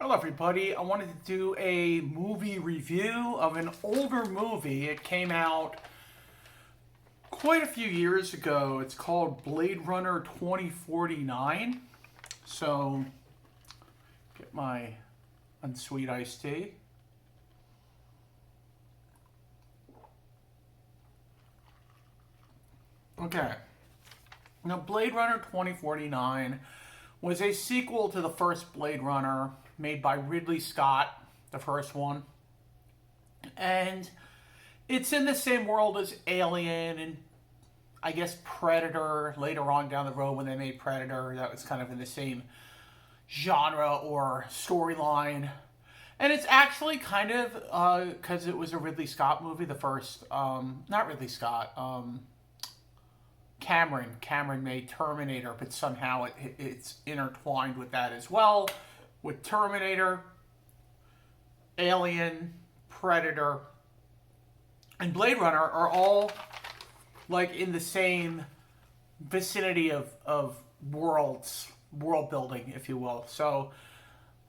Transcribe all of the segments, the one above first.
Hello, everybody. I wanted to do a movie review of an older movie. It came out quite a few years ago. It's called Blade Runner 2049. So, get my unsweet iced tea. Okay. Now, Blade Runner 2049 was a sequel to the first Blade Runner made by Ridley Scott, the first one. And it's in the same world as Alien and I guess Predator later on down the road when they made Predator. That was kind of in the same genre or storyline. And it's actually kind of, because it was a Ridley Scott movie, the first, not Ridley Scott, Cameron made Terminator, but somehow it's intertwined with that as well. With Terminator, Alien, Predator, and Blade Runner are all like in the same vicinity of world building, if you will. So,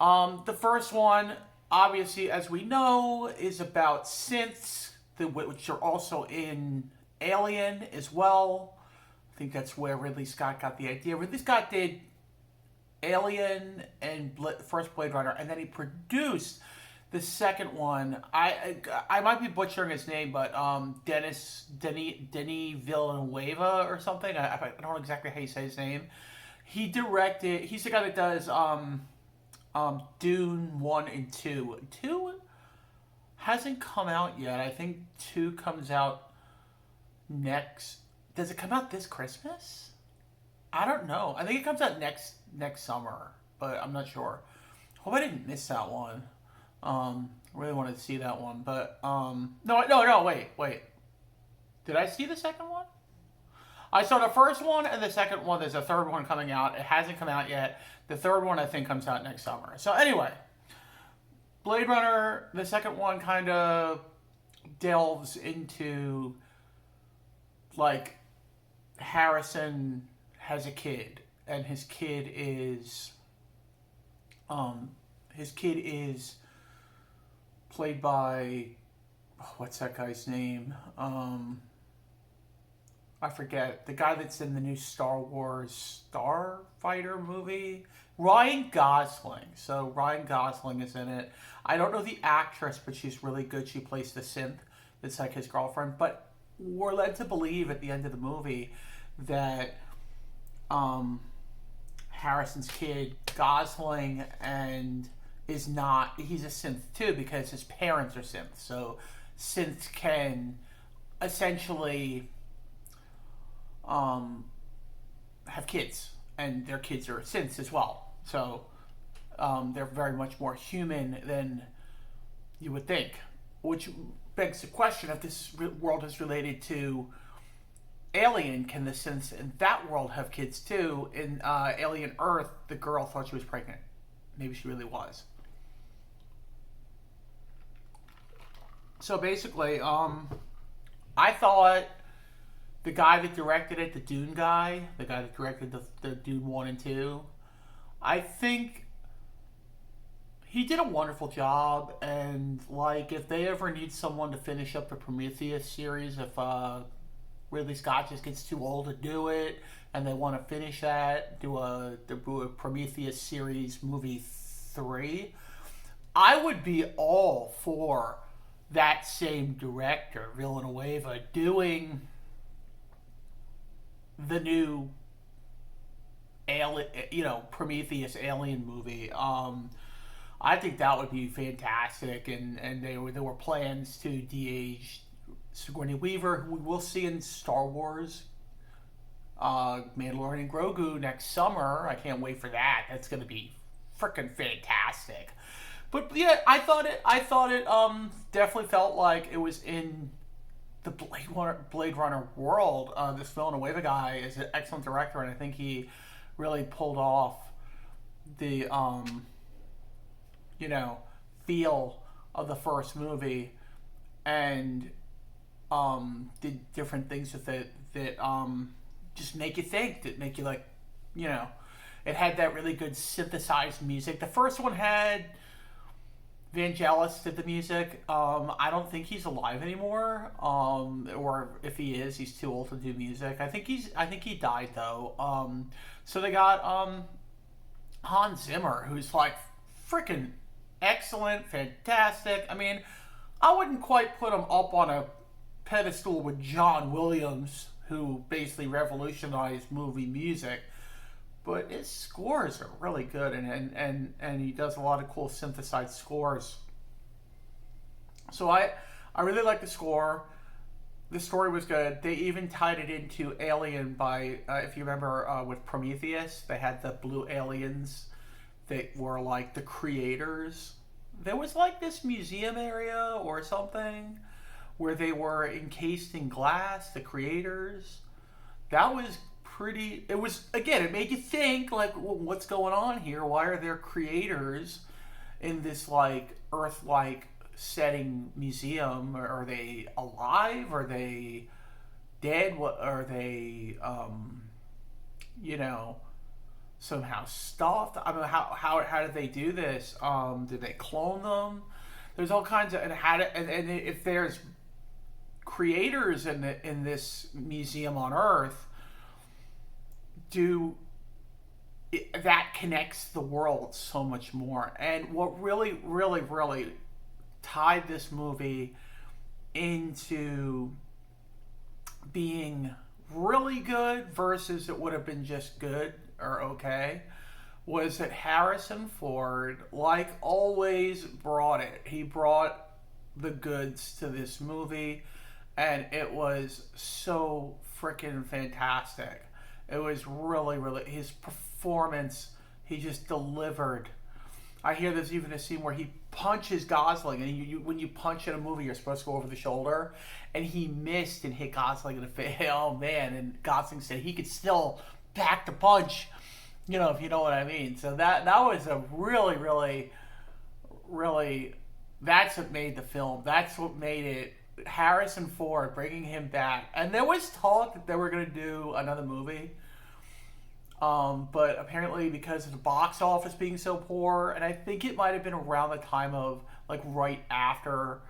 the first one, obviously, as we know, is about synths, which are also in Alien as well. I think that's where Ridley Scott got the idea. Ridley Scott did Alien and first Blade Runner, and then he produced the second one. I might be butchering his name, but Denis Villeneuve or something. I don't know exactly how you say his name. He directed. He's the guy that does Dune 1 and 2. 2 hasn't come out yet. I think 2 comes out next. Does it come out this Christmas? I don't know. I think it comes out next summer, but I'm not sure. Hope I didn't miss that one. Really wanted to see that one, but no. Wait. Did I see the second one? I saw the first one and the second one. There's a third one coming out. It hasn't come out yet. The third one I think comes out next summer. So anyway, Blade Runner, the second one kind of delves into like Harrison has a kid, and his kid is played by what's that guy's name? I forget. The guy that's in the new Star Wars Starfighter movie, Ryan Gosling. So Ryan Gosling is in it. I don't know the actress, but she's really good. She plays the synth that's like his girlfriend, but we're led to believe at the end of the movie that Harrison's kid, Gosling, and he's a synth too because his parents are synths. So synths can essentially have kids, and their kids are synths as well. So they're very much more human than you would think, which begs the question if this world is related to Alien. Can the synths in that world have kids too? In Alien Earth, the girl thought she was pregnant. Maybe she really was. So basically, I thought the guy that directed it, the Dune guy, the guy that directed the Dune 1 and 2, I think he did a wonderful job. And like, if they ever need someone to finish up the Prometheus series, if Ridley Scott just gets too old to do it and they want to finish that, do a Prometheus series movie 3, I would be all for that same director, Villeneuve, doing the new Prometheus Alien movie. I think that would be fantastic, and there were plans to de-age Sigourney Weaver, who we will see in Star Wars, Mandalorian Grogu next summer. I can't wait for that. That's going to be freaking fantastic. But yeah, I thought it definitely felt like it was in the Blade Runner world. This Villeneuve guy is an excellent director, and I think he really pulled off the feel of the first movie, and did different things with it that just make you think, that make you like, It had that really good synthesized music. The first one had Vangelis did the music. I don't think he's alive anymore. Or if he is, he's too old to do music. I think he died though. So they got Hans Zimmer, who's like freaking excellent, fantastic. I mean, I wouldn't quite put him up on a pedestal with John Williams, who basically revolutionized movie music. But his scores are really good, and he does a lot of cool synthesized scores. So I really like the score. The story was good. They even tied it into Alien by, if you remember, with Prometheus, they had the blue aliens that were like the creators. There was like this museum area or something where they were encased in glass, the creators. That was pretty. It was, again, it made you think like, what's going on here? Why are there creators in this like Earth-like setting museum? Are they alive? Are they dead? What are they? You know, somehow stuffed. I mean, how did they do this? Did they clone them? There's all kinds of, and if there's creators in this museum on Earth, that connects the world so much more. And what really, really, really tied this movie into being really good versus it would have been just good or okay was that Harrison Ford, like always, brought it. He brought the goods to this movie, and it was so freaking fantastic. It was really, really, his performance, he just delivered. I hear there's even a scene where he punches Gosling, and when you punch in a movie, you're supposed to go over the shoulder, and he missed and hit Gosling in the face. Oh man! And Gosling said he could still back the punch, if you know what I mean. So that was a really, really, really. That's what made the film. That's what made it. Harrison Ford, bringing him back, and there was talk that they were going to do another movie. But apparently because of the box office being so poor, and I think it might have been around the time of, like, right after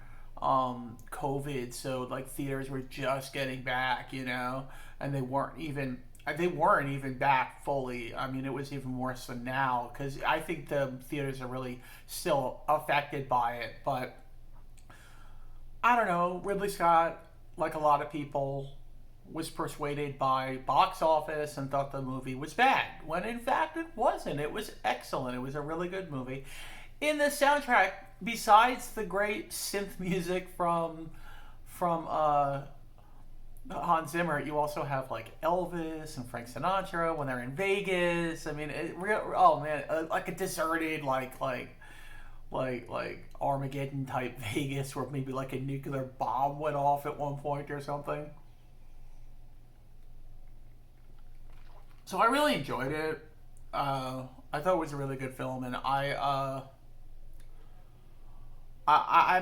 COVID, so, like, theaters were just getting back, and they weren't even back fully. I mean, it was even worse than now, because I think the theaters are really still affected by it, but I don't know, Ridley Scott, like a lot of people, was persuaded by box office and thought the movie was bad, when in fact it wasn't. It was excellent. It was a really good movie. In the soundtrack, besides the great synth music from Hans Zimmer, you also have like Elvis and Frank Sinatra when they're in Vegas. I mean, like a deserted like Armageddon type Vegas, where maybe like a nuclear bomb went off at one point or something. So I really enjoyed it. I thought it was a really good film, and I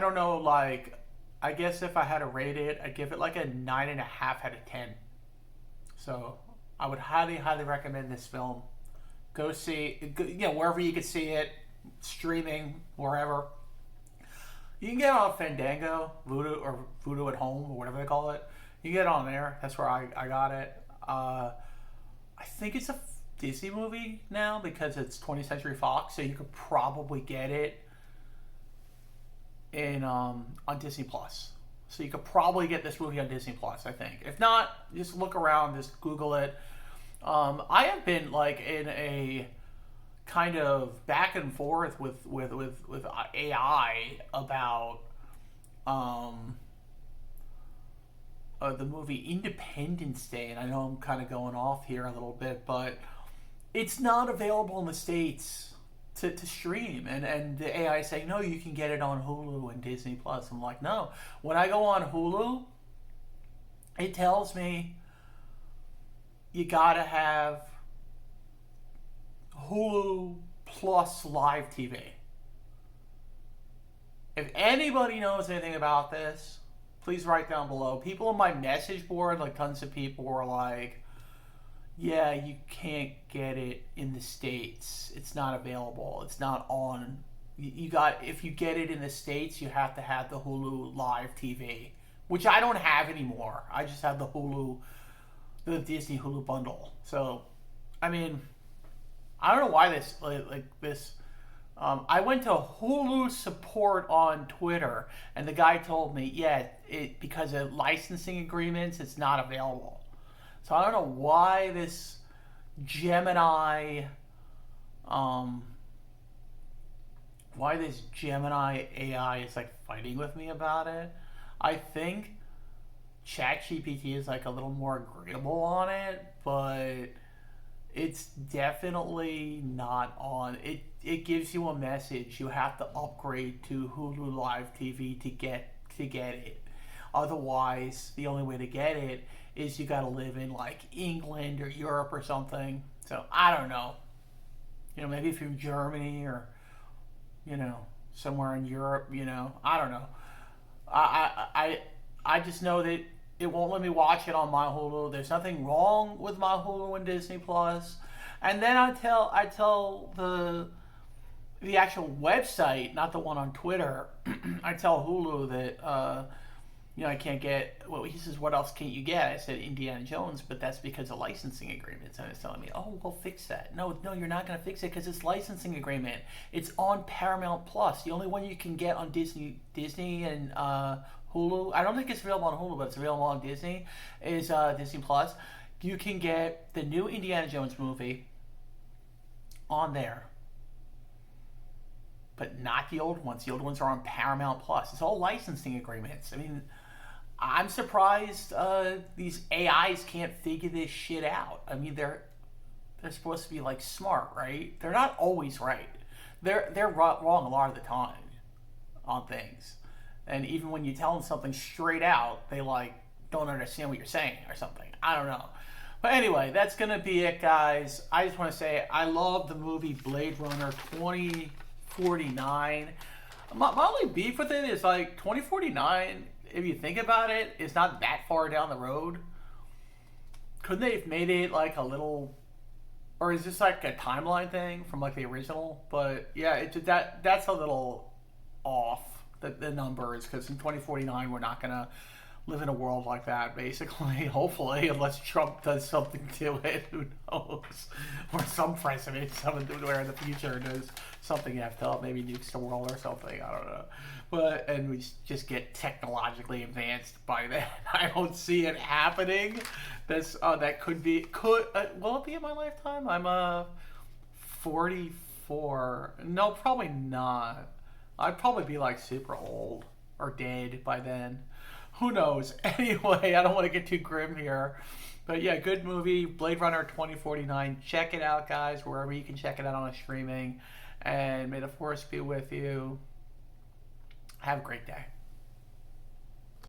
don't know, like, I guess if I had to rate it, I'd give it like a 9.5 out of 10. So I would highly, highly recommend this film. Go see, wherever you can see it, streaming, wherever. You can get it on Fandango, Vudu, or Vudu at Home, or whatever they call it. You can get it on there. That's where I got it. I think it's a Disney movie now because it's 20th Century Fox, so you could probably get it on Disney Plus. So you could probably get this movie on Disney Plus, I think. If not, just look around, just Google it. I have been like in a kind of back and forth with AI about the movie Independence Day, and I know I'm kind of going off here a little bit, but it's not available in the States to stream, and the AI is saying, no, you can get it on Hulu and Disney Plus. I'm like, no. When I go on Hulu, it tells me you gotta have Hulu plus live TV. If anybody knows anything about this, please write down below. People on my message board, like tons of people were like, Yeah, you can't get it in the States. It's not available. It's not on. You got, if you get it in the States, you have to have the Hulu Live TV, which I don't have anymore. I just have the Disney Hulu bundle. So, I mean, I don't know why this like this. I went to Hulu support on Twitter, and the guy told me, yeah, it because of licensing agreements, it's not available. So I don't know why this Gemini, um, why this Gemini AI is like fighting with me about it. I think ChatGPT is like a little more agreeable on it, but it's definitely not on. It gives you a message. You have to upgrade to Hulu Live TV to get it. Otherwise, the only way to get it is you got to live in like England or Europe or something. So I don't know. Maybe if you're in Germany or somewhere in Europe. I don't know. I just know that it won't let me watch it on my Hulu. There's nothing wrong with my Hulu and Disney Plus. And then I tell the actual website, not the one on Twitter. I tell Hulu that I can't get. Well, he says, "What else can't you get?" I said Indiana Jones, but that's because of licensing agreements. And it's telling me, "Oh, we'll fix that." No, you're not going to fix it because it's licensing agreement. It's on Paramount Plus. The only one you can get on Disney and Hulu. I don't think it's available on Hulu, but it's available on Disney. Is Disney Plus. You can get the new Indiana Jones movie on there, but not the old ones. The old ones are on Paramount Plus. It's all licensing agreements. I mean, I'm surprised these AIs can't figure this shit out. I mean, they're supposed to be like smart, right? They're not always right. They're wrong a lot of the time on things, and even when you tell them something straight out, they like don't understand what you're saying or something. I don't know. But anyway, that's gonna be it, guys. I just want to say I love the movie Blade Runner 2049. My only beef with it is like 2049. If you think about it, it's not that far down the road. Couldn't they have made it like a little, or is this like a timeline thing from like the original? But yeah, that's a little off the numbers because in 2049 we're not gonna live in a world like that, basically. Hopefully, unless Trump does something to it, who knows? Or some president, where in the future does something effed up, maybe nukes the world or something. I don't know. And we just get technologically advanced by then. I don't see it happening. That could will it be in my lifetime? I'm 44. No, probably not. I'd probably be like super old or dead by then. Who knows? Anyway, I don't want to get too grim here. But yeah, good movie, Blade Runner 2049. Check it out, guys, wherever you can check it out on a streaming. And may the force be with you. Have a great day.